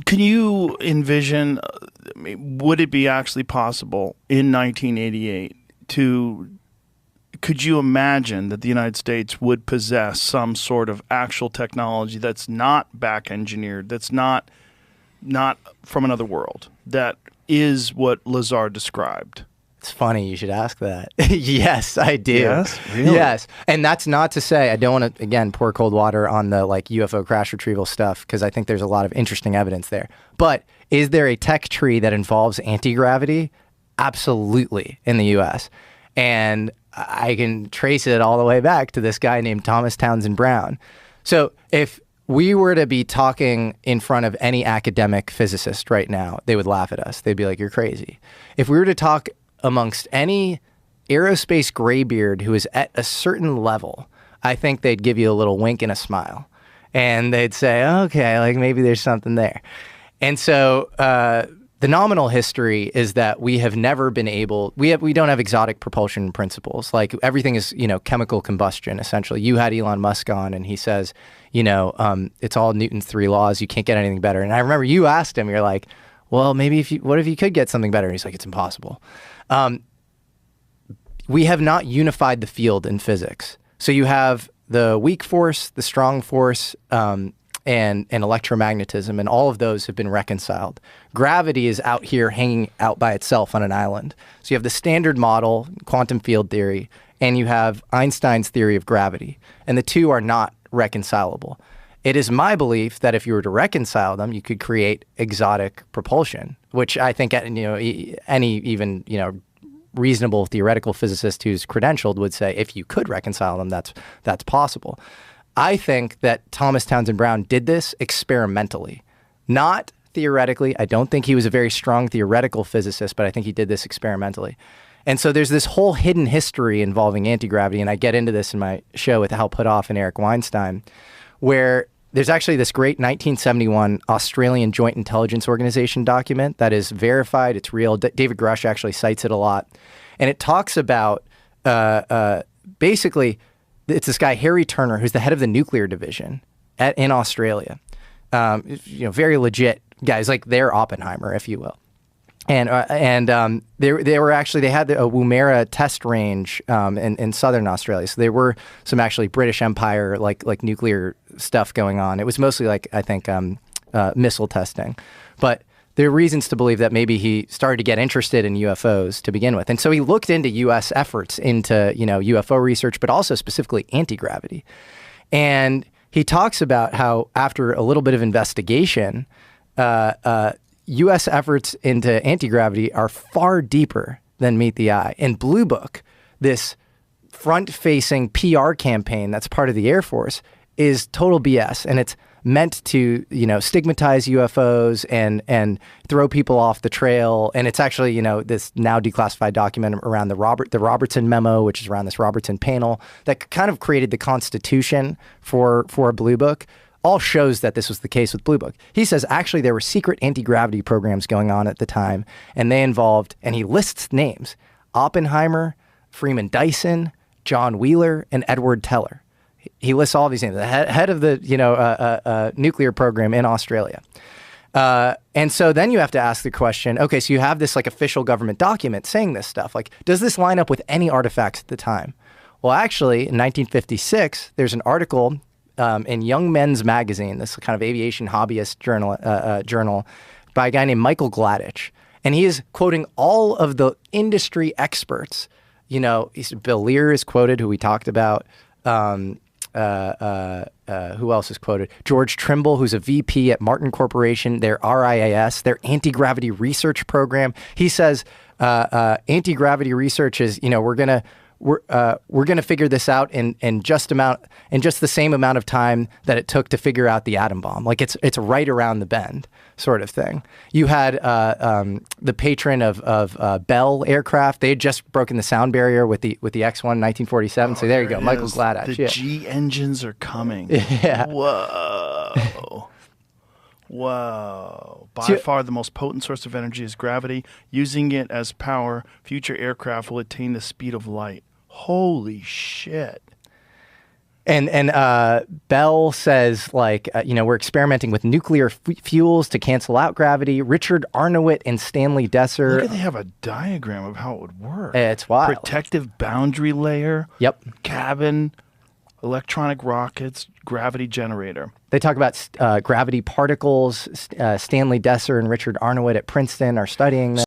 Can you envision, would it be actually possible in 1988 could you imagine that the United States would possess some sort of actual technology that's not back engineered, that's not from another world, that is what Lazar described? It's funny you should ask that. Yes, I do. Yes, really? Yes, and that's not to say I don't want to again pour cold water on the like UFO crash retrieval stuff, because I think there's a lot of interesting evidence there. But is there a tech tree that involves anti-gravity? Absolutely, in the U.S. And I can trace it all the way back to this guy named Thomas Townsend Brown. So if we were to be talking in front of any academic physicist right now, they would laugh at us. They'd be like, "You're crazy." If we were to talk amongst any aerospace graybeard who is at a certain level, I think they'd give you a little wink and a smile. And they'd say, okay, like maybe there's something there. And so the nominal history is that we have never been able, we don't have exotic propulsion principles. Like everything is, chemical combustion, essentially. You had Elon Musk on and he says, it's all Newton's 3 laws. You can't get anything better. And I remember you asked him, you're like, well, maybe what if you could get something better? And he's like, it's impossible. We have not unified the field in physics. So you have the weak force, the strong force, and electromagnetism, and all of those have been reconciled. Gravity is out here hanging out by itself on an island. So you have the standard model, quantum field theory, and you have Einstein's theory of gravity, and the two are not reconcilable. It is my belief that if you were to reconcile them, you could create exotic propulsion, which I think any even reasonable theoretical physicist who's credentialed would say if you could reconcile them, that's possible. I think that Thomas Townsend Brown did this experimentally, not theoretically. I don't think he was a very strong theoretical physicist, but I think he did this experimentally. And so there's this whole hidden history involving anti-gravity, and I get into this in my show with Hal Puthoff and Eric Weinstein, where there's actually this great 1971 Australian Joint Intelligence Organization document that is verified. It's real. David Grush actually cites it a lot. And it talks about basically, it's this guy, Harry Turner, who's the head of the nuclear division in Australia. Very legit guys, like their Oppenheimer, if you will. And they had a Woomera test range in southern Australia. So there were some actually British Empire like nuclear stuff going on. It was mostly missile testing, but there are reasons to believe that maybe he started to get interested in UFOs to begin with. And so he looked into U.S. efforts into UFO research, but also specifically anti-gravity. And he talks about how after a little bit of investigation, U.S. efforts into anti-gravity are far deeper than meet the eye. And Blue Book, this front-facing PR campaign that's part of the Air Force, is total BS. And it's meant to, stigmatize UFOs and throw people off the trail. And it's actually, this now declassified document around the Robertson memo, which is around this Robertson panel that kind of created the constitution for Blue Book. All shows that this was the case with Blue Book. He says actually there were secret anti-gravity programs going on at the time, and they involved, and he lists names, Oppenheimer, Freeman Dyson, John Wheeler, and Edward Teller. He lists all these names, the head of the nuclear program in Australia. And so then you have to ask the question, okay, so you have this official government document saying this stuff. Does this line up with any artifacts at the time? Well, actually, in 1956, there's an article in Young Men's Magazine, this kind of aviation hobbyist journal, by a guy named Michael Gladich. And he is quoting all of the industry experts. Bill Lear is quoted, who we talked about. Who else is quoted? George Trimble, who's a VP at Martin Corporation, their RIAS, their anti-gravity research program. He says anti-gravity research is, we're going to figure this out in just the same amount of time that it took to figure out the atom bomb. It's right around the bend, sort of thing. You had the patron of Bell Aircraft. They had just broken the sound barrier with the X-1 in 1947. So there you go, Michael Gladach. The G engines are coming. Yeah. Whoa. Whoa. By far the most potent source of energy is gravity. Using it as power, future aircraft will attain the speed of light. Holy shit. And Bell says, like, we're experimenting with nuclear fuels to cancel out gravity. Richard Arnowit and Stanley Desser. Look at, they have a diagram of how it would work. It's wild. Protective boundary layer. Yep. Cabin, electronic rockets, gravity generator. They talk about gravity particles. Stanley Desser and Richard Arnowit at Princeton are studying them.